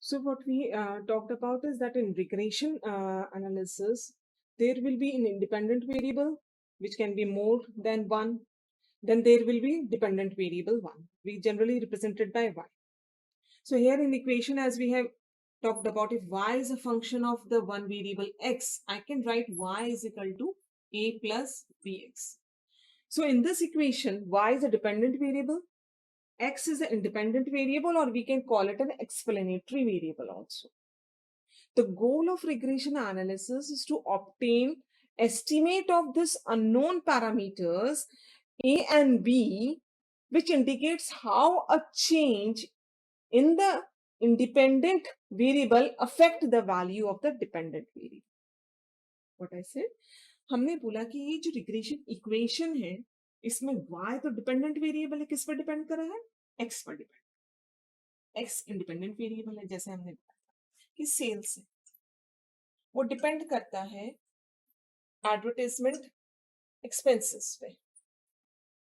So what we talked about is that in regression analysis, there will be an independent variable which can be more than one. Then there will be dependent variable one. We generally represented by y. So here in the equation, as we have talked about, if y is a function of the one variable x, I can write y is equal to a plus bx. So in this equation, y is a dependent variable, x is an independent variable, or we can call it an explanatory variable also. The goal of regression analysis is to obtain estimate of this unknown parameters a and b, which indicates how a change in the independent variable affect the value of the dependent variable. What I said, हमने बोला कि ये जो regression equation है इसमें y तो dependent variable है, किस पर डिपेंड कर रहा है? x पर डिपेंड। x इंडिपेंडेंट वेरिएबल है, जैसे हमने बताया कि सेल्स है, वो डिपेंड करता है एडवर्टाइजमेंट एक्सपेंसेस पे।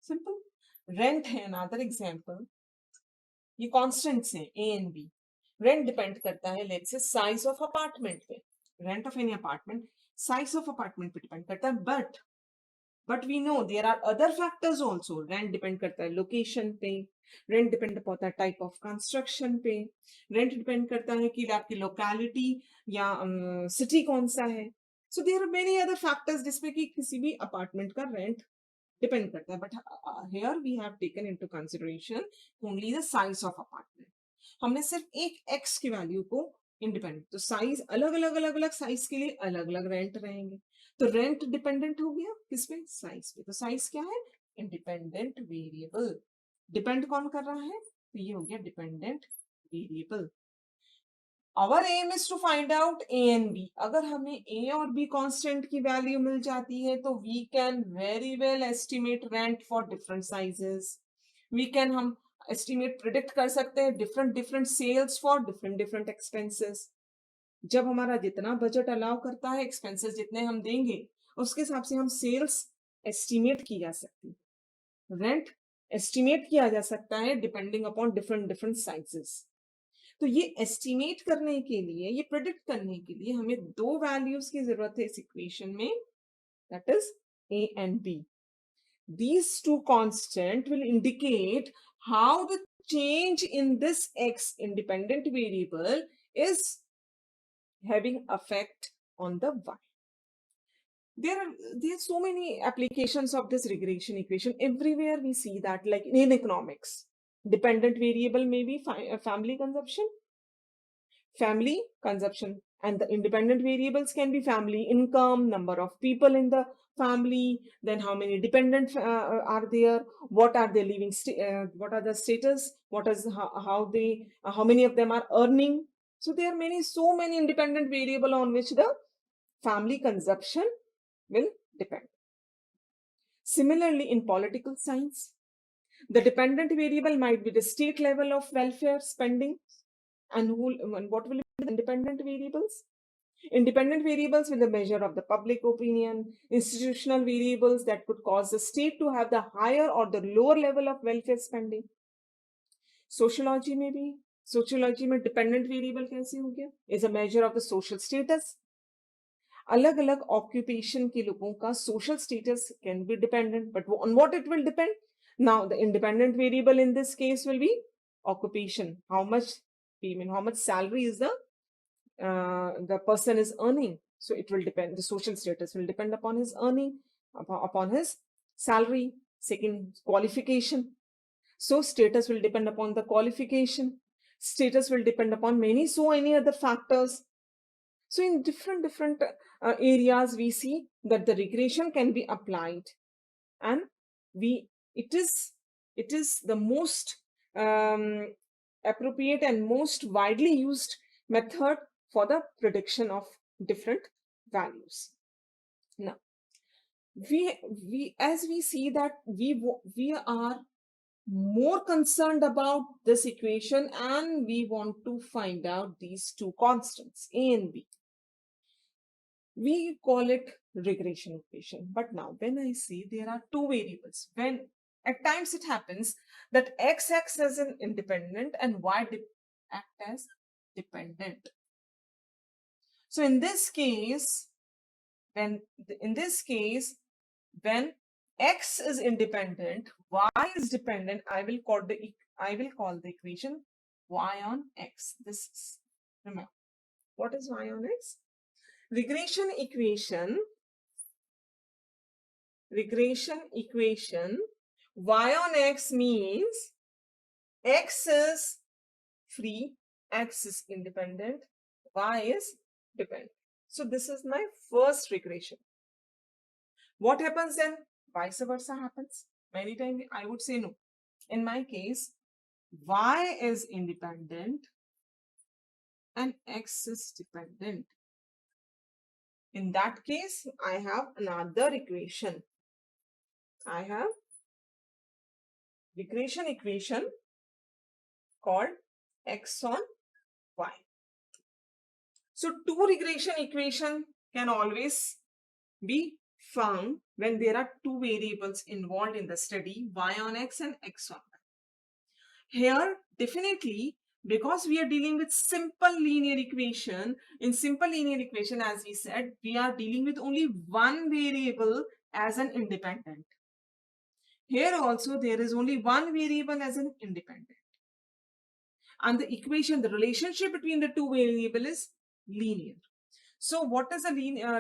सिंपल। रेंट है अनदर एग्जांपल, ये कॉन्स्टेंट्स हैं A and B. Rent depend करता है let's say size of apartment पे, rent of any apartment size of apartment पे डिपेंड करता है, but we know there are other factors also. Rent depend करता है लोकेशन पे, रेंट डिपेंड होता है टाइप ऑफ कंस्ट्रक्शन पे, रेंट डिपेंड करता है कि आपकी लोकेलिटी या सिटी कौन सा है। So there are many other factors जिसपे कि किसी भी अपार्टमेंट का रेंट डिपेंड करता है, but here we have taken into consideration only the size of apartment. हमने सिर्फ एक एक्स की वैल्यू को इंडिपेंडेंट, तो साइज अलग अलग अलग अलग साइज के लिए अलग अलग रेंट रहेंगे, तो रेंट डिपेंडेंट हो गया किस पे? साइज पे। तो साइज क्या है? Independent variable. डिपेंड कौन कर रहा है? तो ये हो गया dependent variable. Our aim is to find out A and B. अगर हमें ए और बी कांस्टेंट की वैल्यू मिल जाती है तो we can very well estimate rent for different sizes. We can हम एस्टिमेट प्रिडिक्ट कर सकते हैं different different sales for different different expenses. जब हमारा जितना बजट अलाउ करता है, एक्सपेंसेस जितने हम देंगे उसके हिसाब से हम सेल्स एस्टिमेट की जा सकती है, रेंट एस्टिमेट किया जा सकता है depending upon different different sizes. तो ये एस्टिमेट करने के लिए, ये प्रिडिक्ट करने के लिए हमें दो वैल्यूज की जरूरत है इस इक्वेशन में, that is a and b. These two constant will indicate how the change in this x independent variable is having effect on the y. There are so many applications of this regression equation. Everywhere we see that, like in economics, dependent variable may be family consumption, and the independent variables can be family income, number of people in the family, then how many dependent are there, what are their what are the status, what is how they how many of them are earning. So there are so many independent variable on which the family consumption will depend. Similarly, in political science, the dependent variable might be the state level of welfare spending. And what will be the independent variables? Independent variables will be the measure of the public opinion, institutional variables that could cause the state to have the higher or the lower level of welfare spending. Sociology में dependent variable कैसे हो गया? Is a measure of the social status. अलग अलग occupation के लोगों का social status can be dependent, but on what it will depend? Now the independent variable in this case will be occupation, how much salary is the person is earning. So it will depend, the social status will depend upon his earning, upon his salary. Second, qualification. So status will depend upon the qualification, status will depend upon many other factors. So in different areas, we see that the regression can be applied, and it is the most appropriate and most widely used method for the prediction of different values. Now, we as we see that we are more concerned about this equation, and we want to find out these two constants a and b. We call it regression equation. But now when I see there are two variables, when at times it happens that x acts as an independent and y act as dependent. So in this case, when x is independent, y is dependent, I will call the equation y on x. This is, remember, what is y on x? Regression equation, y on x means x is free, x is independent, y is dependent. So this is my first regression. What happens then? Vice versa happens. Many times I would say no. In my case, y is independent and x is dependent. In that case, I have another equation. I have regression equation called x on y. So two regression equation can always be found when there are two variables involved in the study, y on x and x on y. Here, definitely, because we are dealing with simple linear equation, in simple linear equation, as we said, we are dealing with only one variable as an independent. Here also, there is only one variable as an independent. And the equation, the relationship between the two variables is linear. So what is the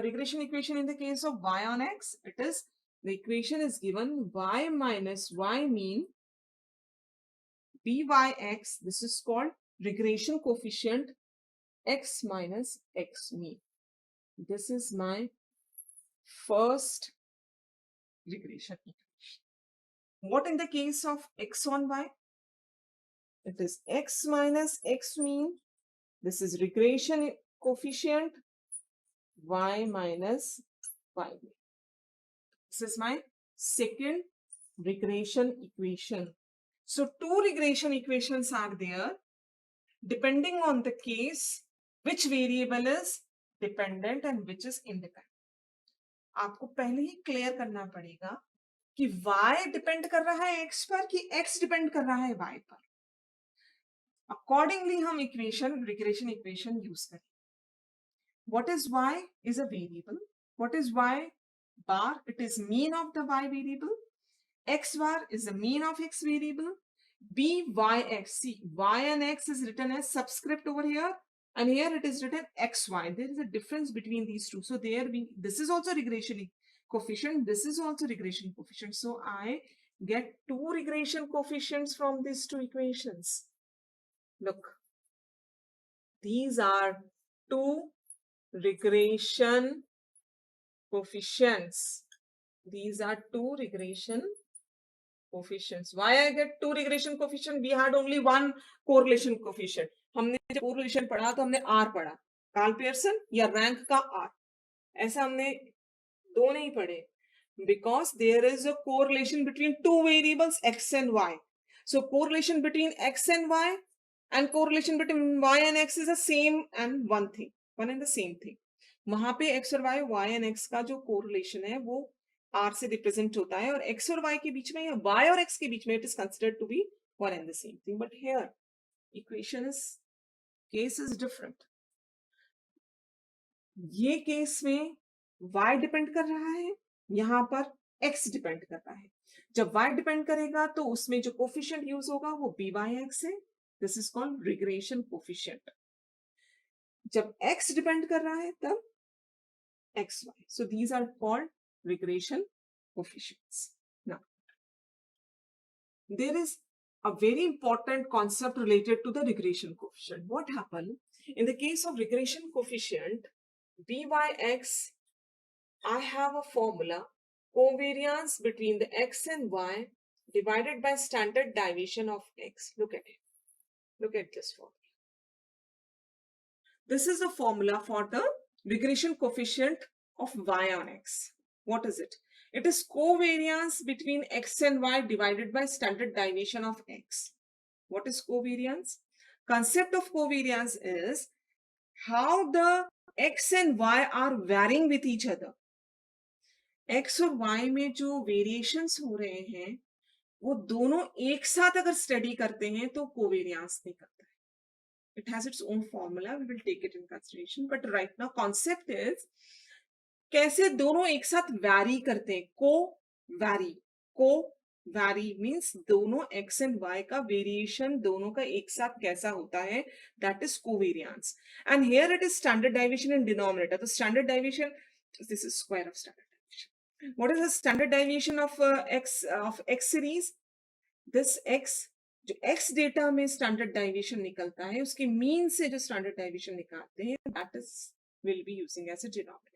regression equation in the case of y on x? It is, the equation is given y minus y mean byx. This is called regression coefficient x minus x mean. This is my first regression equation. What in the case of x on y? It is x minus x mean. This is regression coefficient y minus y mean. This is my second regression equation. So two regression equations are there. Depending on the case, which variable is dependent and which is independent. आपको पहले ही clear करना पड़ेगा कि y depend कर रहा है x पर कि x डिपेंड कर रहा है y पर. अकॉर्डिंगली हम regression equation यूज करें. What is y is a variable. What is y bar? It is mean of the y variable. X bar is the mean of x variable. Byx, see, y and x is written as subscript over here, and here it is written xy. There is a difference between these two. So this is also regression coefficient. This is also regression coefficient. So I get two regression coefficients from these two equations. Look, these are two regression coefficients. These are two regression coefficients. Why I get two regression coefficient? We had only one correlation coefficient. हमने जब correlation पढ़ा तो हमने R पढ़ा, Karl Pearson या rank का R. ऐसा हमने दो नहीं पढ़े. Because there is a correlation between two variables x and y. So correlation between x and y and correlation between y and x is the same and one thing, one and the same thing. वहां पे x और y and x का जो correlation है वो R से represent होता है और x और y के बीच में या y और x के बीच में it is considered to be one and the same thing. But here equation is case is different. ये केस में y डिपेंड कर रहा है, यहाँ पर x डिपेंड कर रहा है. जब y डिपेंड करेगा तो उसमें जो कोफिशिएंट यूज होगा वो byx है. This is called regression coefficient. जब x डिपेंड कर रहा है तब xy. So these are called regression coefficients. Now, there is a very important concept related to the regression coefficient. What happened in the case of regression coefficient byx? I have a formula, covariance between the x and y divided by standard deviation of x. Look at it. Look at this formula. This is the formula for the regression coefficient of y on x. What is it? It is covariance between x and y divided by standard deviation of x. What is covariance? Concept of covariance is how the x and y are varying with each other. x और y में जो variations हो रहे हैं वो दोनों एक साथ अगर स्टडी करते हैं तो कोवेरियंस निकलता है. It has its own formula. We will take it in consideration. But right now, concept is कैसे दोनों एक साथ वैरी करते हैं. को वैरी मीन्स दोनों x एंड y का वेरिएशन दोनों का एक साथ कैसा होता है, that is covariance. And here it is standard deviation in denominator. तो standard deviation, this is square of standard deviation. What is the standard deviation of x series? This x, जो x डेटा में standard deviation निकलता है उसके mean से जो standard deviation निकालते हैं, that is will be using as a denominator.